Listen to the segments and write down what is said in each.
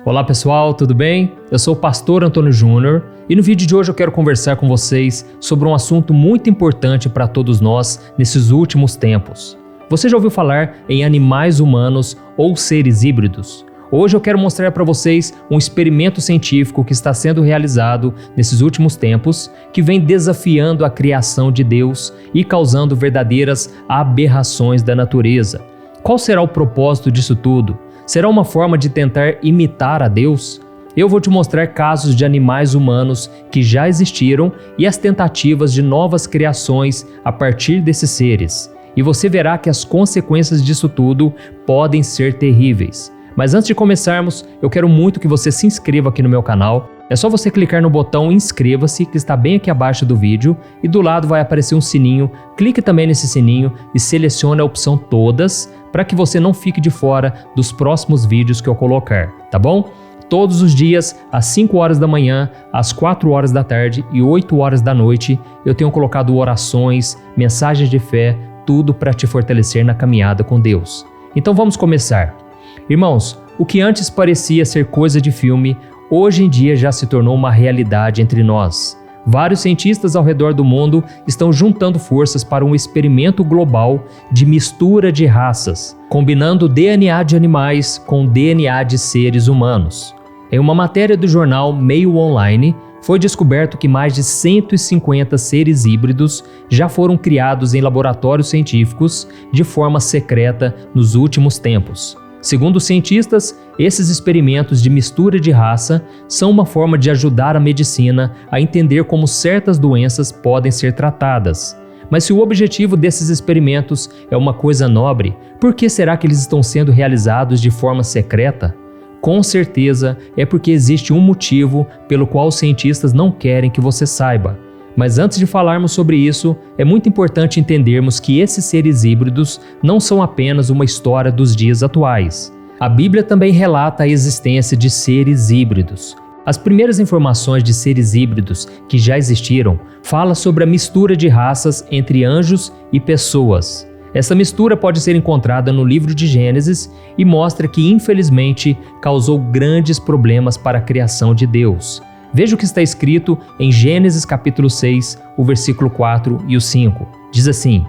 Olá pessoal, tudo bem? Eu sou o Pastor Antônio Júnior e no vídeo de hoje eu quero conversar com vocês sobre um assunto muito importante para todos nós nesses últimos tempos. Você já ouviu falar em animais humanos ou seres híbridos? Hoje eu quero mostrar para vocês um experimento científico que está sendo realizado nesses últimos tempos, que vem desafiando a criação de Deus e causando verdadeiras aberrações da natureza. Qual será o propósito disso tudo? Será uma forma de tentar imitar a Deus? Eu vou te mostrar casos de animais humanos que já existiram e as tentativas de novas criações a partir desses seres. E você verá que as consequências disso tudo podem ser terríveis. Mas antes de começarmos, eu quero muito que você se inscreva aqui no meu canal. É só você clicar no botão inscreva-se, que está bem aqui abaixo do vídeo, e do lado vai aparecer um sininho. Clique também nesse sininho e selecione a opção todas, para que você não fique de fora dos próximos vídeos que eu colocar, tá bom? Todos os dias, às 5 horas da manhã, às 4 horas da tarde e 8 horas da noite, eu tenho colocado orações, mensagens de fé, tudo para te fortalecer na caminhada com Deus. Então vamos começar. Irmãos, o que antes parecia ser coisa de filme, hoje em dia já se tornou uma realidade entre nós. Vários cientistas ao redor do mundo estão juntando forças para um experimento global de mistura de raças, combinando DNA de animais com DNA de seres humanos. Em uma matéria do jornal Mail Online, foi descoberto que mais de 150 seres híbridos já foram criados em laboratórios científicos de forma secreta nos últimos tempos. Segundo os cientistas, esses experimentos de mistura de raça são uma forma de ajudar a medicina a entender como certas doenças podem ser tratadas. Mas se o objetivo desses experimentos é uma coisa nobre, por que será que eles estão sendo realizados de forma secreta? Com certeza é porque existe um motivo pelo qual os cientistas não querem que você saiba. Mas antes de falarmos sobre isso, é muito importante entendermos que esses seres híbridos não são apenas uma história dos dias atuais. A Bíblia também relata a existência de seres híbridos. As primeiras informações de seres híbridos que já existiram falam sobre a mistura de raças entre anjos e pessoas. Essa mistura pode ser encontrada no livro de Gênesis e mostra que, infelizmente, causou grandes problemas para a criação de Deus. Veja o que está escrito em Gênesis capítulo 6, o versículo 4 e o 5. Diz assim: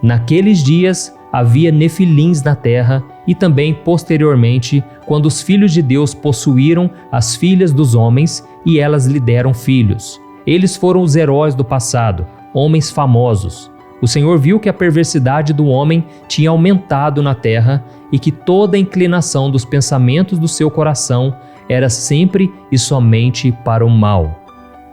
Naqueles dias havia nefilins na terra e também posteriormente, quando os filhos de Deus possuíram as filhas dos homens e elas lhe deram filhos. Eles foram os heróis do passado, homens famosos. O Senhor viu que a perversidade do homem tinha aumentado na terra e que toda a inclinação dos pensamentos do seu coração era sempre e somente para o mal.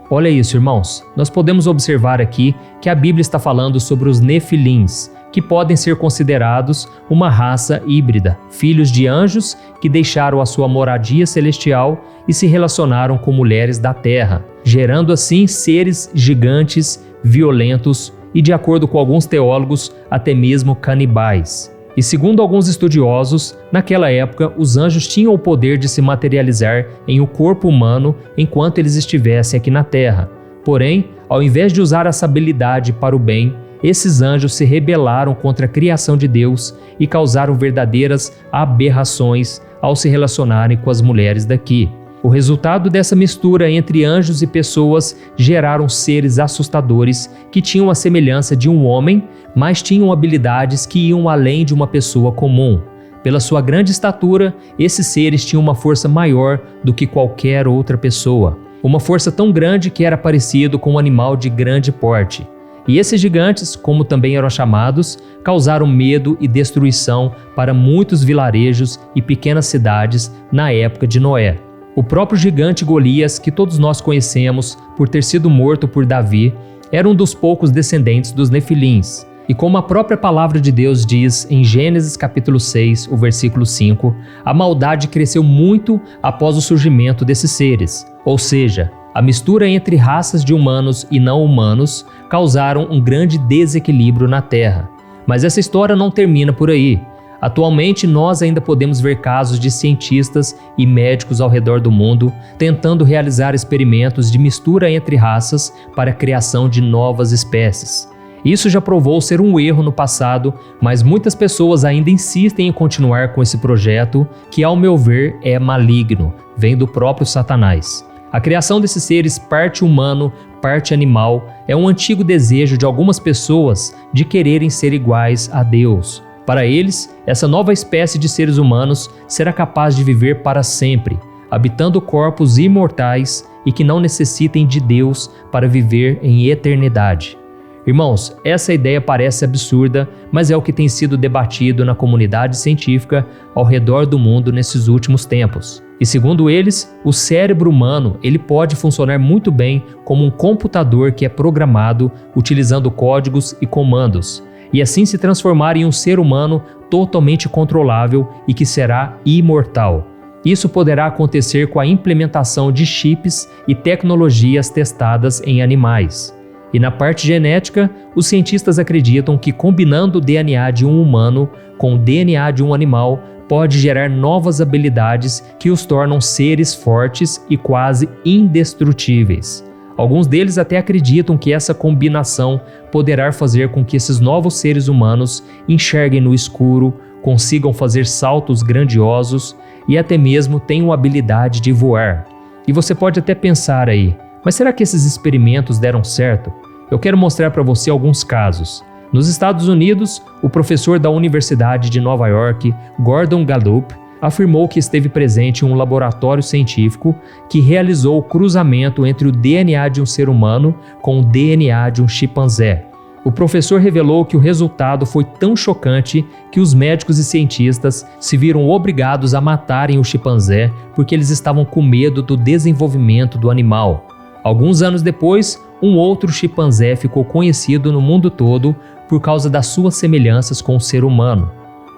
Olha isso, irmãos. Nós podemos observar aqui que a Bíblia está falando sobre os nefilins, que podem ser considerados uma raça híbrida, filhos de anjos que deixaram a sua moradia celestial e se relacionaram com mulheres da terra, gerando assim seres gigantes, violentos e, de acordo com alguns teólogos, até mesmo canibais. E segundo alguns estudiosos, naquela época os anjos tinham o poder de se materializar em um corpo humano enquanto eles estivessem aqui na terra. Porém, ao invés de usar essa habilidade para o bem, esses anjos se rebelaram contra a criação de Deus e causaram verdadeiras aberrações ao se relacionarem com as mulheres daqui. O resultado dessa mistura entre anjos e pessoas geraram seres assustadores que tinham a semelhança de um homem, mas tinham habilidades que iam além de uma pessoa comum. Pela sua grande estatura, esses seres tinham uma força maior do que qualquer outra pessoa. Uma força tão grande que era parecido com um animal de grande porte. E esses gigantes, como também eram chamados, causaram medo e destruição para muitos vilarejos e pequenas cidades na época de Noé. O próprio gigante Golias, que todos nós conhecemos por ter sido morto por Davi, era um dos poucos descendentes dos nefilins. E como a própria palavra de Deus diz em Gênesis capítulo 6, o versículo 5, a maldade cresceu muito após o surgimento desses seres. Ou seja, a mistura entre raças de humanos e não humanos causaram um grande desequilíbrio na Terra. Mas essa história não termina por aí. Atualmente, nós ainda podemos ver casos de cientistas e médicos ao redor do mundo tentando realizar experimentos de mistura entre raças para a criação de novas espécies. Isso já provou ser um erro no passado, mas muitas pessoas ainda insistem em continuar com esse projeto, que ao meu ver é maligno, vem do próprio Satanás. A criação desses seres parte humano, parte animal, é um antigo desejo de algumas pessoas de quererem ser iguais a Deus. Para eles, essa nova espécie de seres humanos será capaz de viver para sempre, habitando corpos imortais e que não necessitem de Deus para viver em eternidade. Irmãos, essa ideia parece absurda, mas é o que tem sido debatido na comunidade científica ao redor do mundo nesses últimos tempos. E segundo eles, o cérebro humano ele pode funcionar muito bem como um computador que é programado utilizando códigos e comandos, e assim se transformar em um ser humano totalmente controlável e que será imortal. Isso poderá acontecer com a implementação de chips e tecnologias testadas em animais. E na parte genética, os cientistas acreditam que combinando o DNA de um humano com o DNA de um animal pode gerar novas habilidades que os tornam seres fortes e quase indestrutíveis. Alguns deles até acreditam que essa combinação poderá fazer com que esses novos seres humanos enxerguem no escuro, consigam fazer saltos grandiosos e até mesmo tenham a habilidade de voar. E você pode até pensar aí, mas será que esses experimentos deram certo? Eu quero mostrar para você alguns casos. Nos Estados Unidos, o professor da Universidade de Nova York, Gordon Gallup, afirmou que esteve presente em um laboratório científico que realizou o cruzamento entre o DNA de um ser humano com o DNA de um chimpanzé. O professor revelou que o resultado foi tão chocante que os médicos e cientistas se viram obrigados a matarem o chimpanzé porque eles estavam com medo do desenvolvimento do animal. Alguns anos depois, um outro chimpanzé ficou conhecido no mundo todo por causa das suas semelhanças com o ser humano.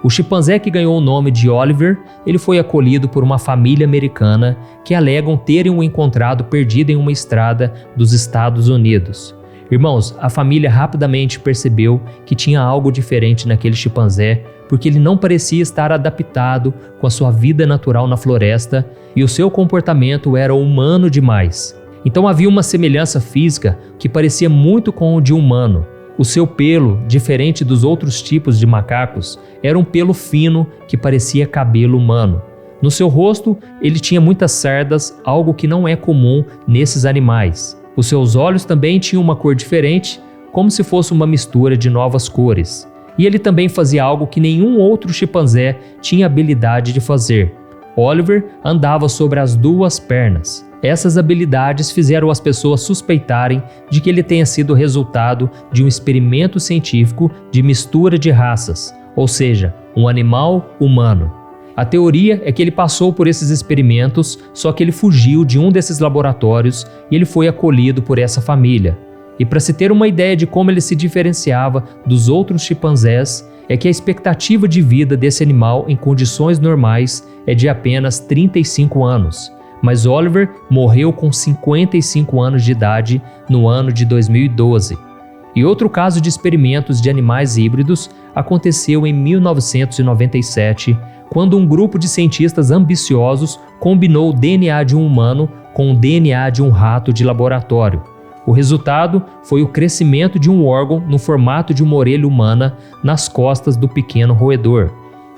O chimpanzé que ganhou o nome de Oliver, ele foi acolhido por uma família americana que alegam terem o encontrado perdido em uma estrada dos Estados Unidos. Irmãos, a família rapidamente percebeu que tinha algo diferente naquele chimpanzé, porque ele não parecia estar adaptado com a sua vida natural na floresta e o seu comportamento era humano demais. Então havia uma semelhança física que parecia muito com o de um humano. O seu pelo, diferente dos outros tipos de macacos, era um pelo fino que parecia cabelo humano. No seu rosto, ele tinha muitas cerdas, algo que não é comum nesses animais. Os seus olhos também tinham uma cor diferente, como se fosse uma mistura de novas cores. E ele também fazia algo que nenhum outro chimpanzé tinha habilidade de fazer. Oliver andava sobre as duas pernas. Essas habilidades fizeram as pessoas suspeitarem de que ele tenha sido resultado de um experimento científico de mistura de raças, ou seja, um animal humano. A teoria é que ele passou por esses experimentos, só que ele fugiu de um desses laboratórios e ele foi acolhido por essa família. E para se ter uma ideia de como ele se diferenciava dos outros chimpanzés, é que a expectativa de vida desse animal em condições normais é de apenas 35 anos. Mas Oliver morreu com 55 anos de idade no ano de 2012. E outro caso de experimentos de animais híbridos aconteceu em 1997, quando um grupo de cientistas ambiciosos combinou o DNA de um humano com o DNA de um rato de laboratório. O resultado foi o crescimento de um órgão no formato de uma orelha humana nas costas do pequeno roedor.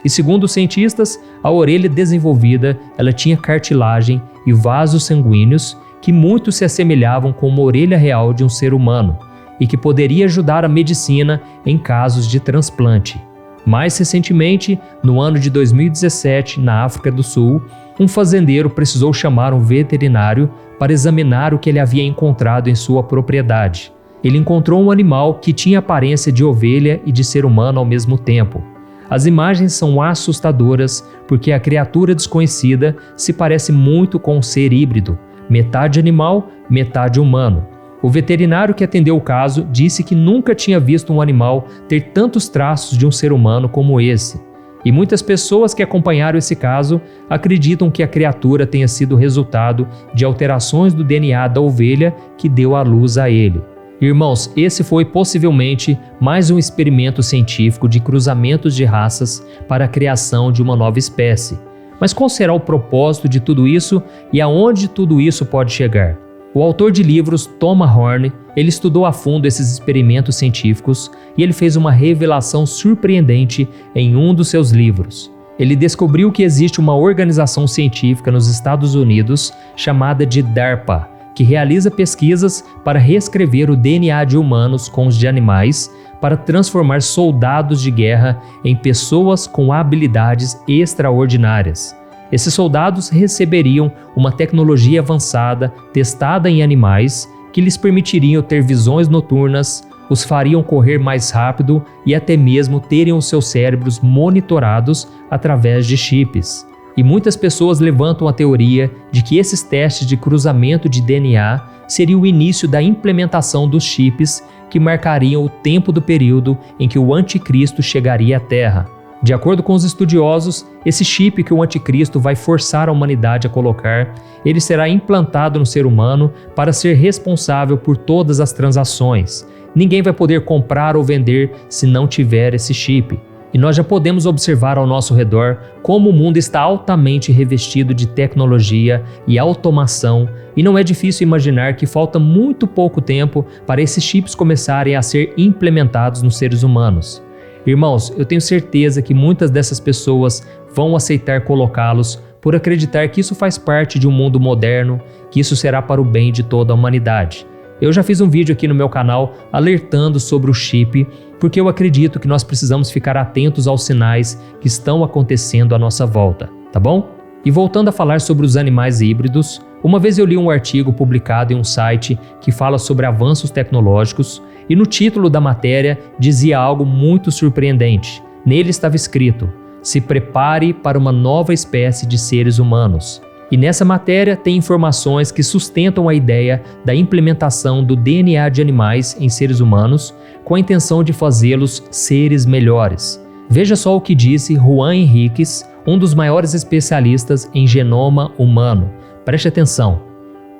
E segundo os cientistas, a orelha desenvolvida ela tinha cartilagem e vasos sanguíneos que muito se assemelhavam com uma orelha real de um ser humano e que poderia ajudar a medicina em casos de transplante. Mais recentemente, no ano de 2017, na África do Sul, um fazendeiro precisou chamar um veterinário para examinar o que ele havia encontrado em sua propriedade. Ele encontrou um animal que tinha aparência de ovelha e de ser humano ao mesmo tempo. As imagens são assustadoras porque a criatura desconhecida se parece muito com um ser híbrido, metade animal, metade humano. O veterinário que atendeu o caso disse que nunca tinha visto um animal ter tantos traços de um ser humano como esse. E muitas pessoas que acompanharam esse caso acreditam que a criatura tenha sido resultado de alterações do DNA da ovelha que deu à luz a ele. Irmãos, esse foi possivelmente mais um experimento científico de cruzamentos de raças para a criação de uma nova espécie. Mas qual será o propósito de tudo isso e aonde tudo isso pode chegar? O autor de livros, Thomas Horn, ele estudou a fundo esses experimentos científicos e ele fez uma revelação surpreendente em um dos seus livros. Ele descobriu que existe uma organização científica nos Estados Unidos chamada de DARPA, que realiza pesquisas para reescrever o DNA de humanos com os de animais para transformar soldados de guerra em pessoas com habilidades extraordinárias. Esses soldados receberiam uma tecnologia avançada testada em animais que lhes permitiriam ter visões noturnas, os fariam correr mais rápido e até mesmo terem os seus cérebros monitorados através de chips. E muitas pessoas levantam a teoria de que esses testes de cruzamento de DNA seria o início da implementação dos chips que marcariam o tempo do período em que o anticristo chegaria à Terra. De acordo com os estudiosos, esse chip que o anticristo vai forçar a humanidade a colocar, ele será implantado no ser humano para ser responsável por todas as transações. Ninguém vai poder comprar ou vender se não tiver esse chip. E nós já podemos observar ao nosso redor como o mundo está altamente revestido de tecnologia e automação, e não é difícil imaginar que falta muito pouco tempo para esses chips começarem a ser implementados nos seres humanos. Irmãos, eu tenho certeza que muitas dessas pessoas vão aceitar colocá-los por acreditar que isso faz parte de um mundo moderno, que isso será para o bem de toda a humanidade. Eu já fiz um vídeo aqui no meu canal alertando sobre o chip, porque eu acredito que nós precisamos ficar atentos aos sinais que estão acontecendo à nossa volta, tá bom? E voltando a falar sobre os animais híbridos, uma vez eu li um artigo publicado em um site que fala sobre avanços tecnológicos e no título da matéria dizia algo muito surpreendente. Nele estava escrito: "Se prepare para uma nova espécie de seres humanos". E nessa matéria tem informações que sustentam a ideia da implementação do DNA de animais em seres humanos com a intenção de fazê-los seres melhores. Veja só o que disse Juan Henriques, um dos maiores especialistas em genoma humano. Preste atenção.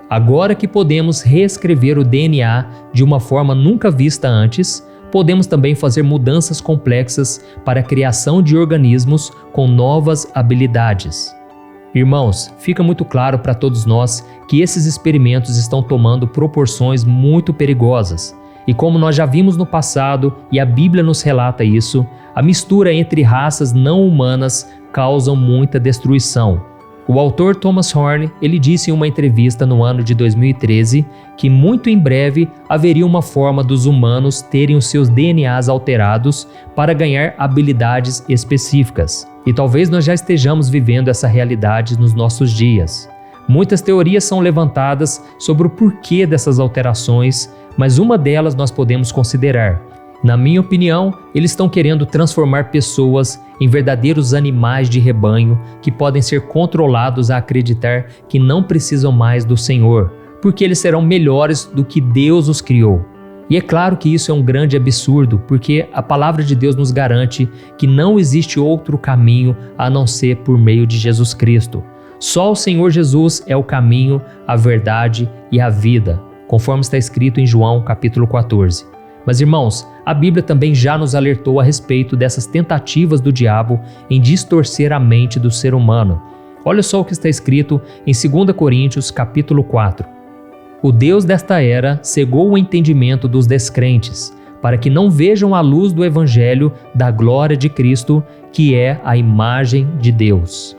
Agora que podemos reescrever o DNA de uma forma nunca vista antes, podemos também fazer mudanças complexas para a criação de organismos com novas habilidades. Irmãos, fica muito claro para todos nós que esses experimentos estão tomando proporções muito perigosas. E como nós já vimos no passado, e a Bíblia nos relata isso, a mistura entre raças não humanas causa muita destruição. O autor Thomas Horn, ele disse em uma entrevista no ano de 2013 que muito em breve haveria uma forma dos humanos terem os seus DNAs alterados para ganhar habilidades específicas. E talvez nós já estejamos vivendo essa realidade nos nossos dias. Muitas teorias são levantadas sobre o porquê dessas alterações, mas uma delas nós podemos considerar. Na minha opinião, eles estão querendo transformar pessoas em verdadeiros animais de rebanho que podem ser controlados a acreditar que não precisam mais do Senhor, porque eles serão melhores do que Deus os criou. E é claro que isso é um grande absurdo, porque a palavra de Deus nos garante que não existe outro caminho a não ser por meio de Jesus Cristo. Só o Senhor Jesus é o caminho, a verdade e a vida, conforme está escrito em João capítulo 14. Mas irmãos, a Bíblia também já nos alertou a respeito dessas tentativas do diabo em distorcer a mente do ser humano. Olha só o que está escrito em 2 Coríntios capítulo 4. O Deus desta era cegou o entendimento dos descrentes, para que não vejam a luz do Evangelho da glória de Cristo, que é a imagem de Deus.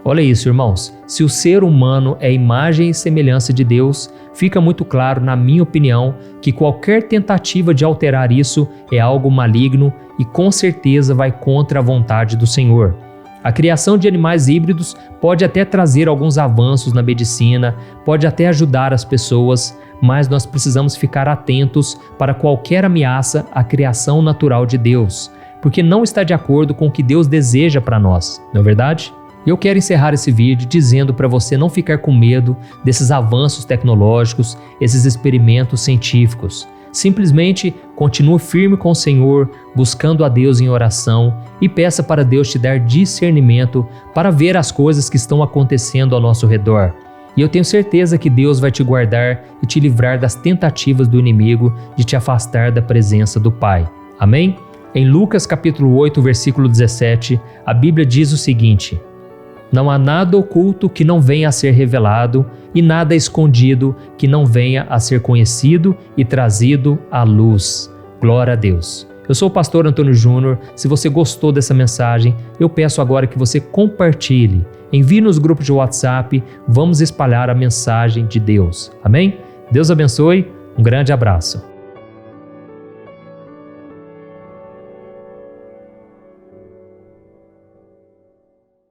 Olha isso, irmãos. Se o ser humano é imagem e semelhança de Deus, fica muito claro, na minha opinião, que qualquer tentativa de alterar isso é algo maligno e com certeza vai contra a vontade do Senhor. A criação de animais híbridos pode até trazer alguns avanços na medicina, pode até ajudar as pessoas, mas nós precisamos ficar atentos para qualquer ameaça à criação natural de Deus, porque não está de acordo com o que Deus deseja para nós, não é verdade? Eu quero encerrar esse vídeo dizendo para você não ficar com medo desses avanços tecnológicos, esses experimentos científicos. Simplesmente continue firme com o Senhor, buscando a Deus em oração e peça para Deus te dar discernimento para ver as coisas que estão acontecendo ao nosso redor. E eu tenho certeza que Deus vai te guardar e te livrar das tentativas do inimigo de te afastar da presença do Pai. Amém? Em Lucas capítulo 8, versículo 17, a Bíblia diz o seguinte: Não há nada oculto que não venha a ser revelado e nada escondido que não venha a ser conhecido e trazido à luz. Glória a Deus. Eu sou o pastor Antônio Júnior. Se você gostou dessa mensagem, eu peço agora que você compartilhe. Envie nos grupos de WhatsApp. Vamos espalhar a mensagem de Deus. Amém? Deus abençoe. Um grande abraço.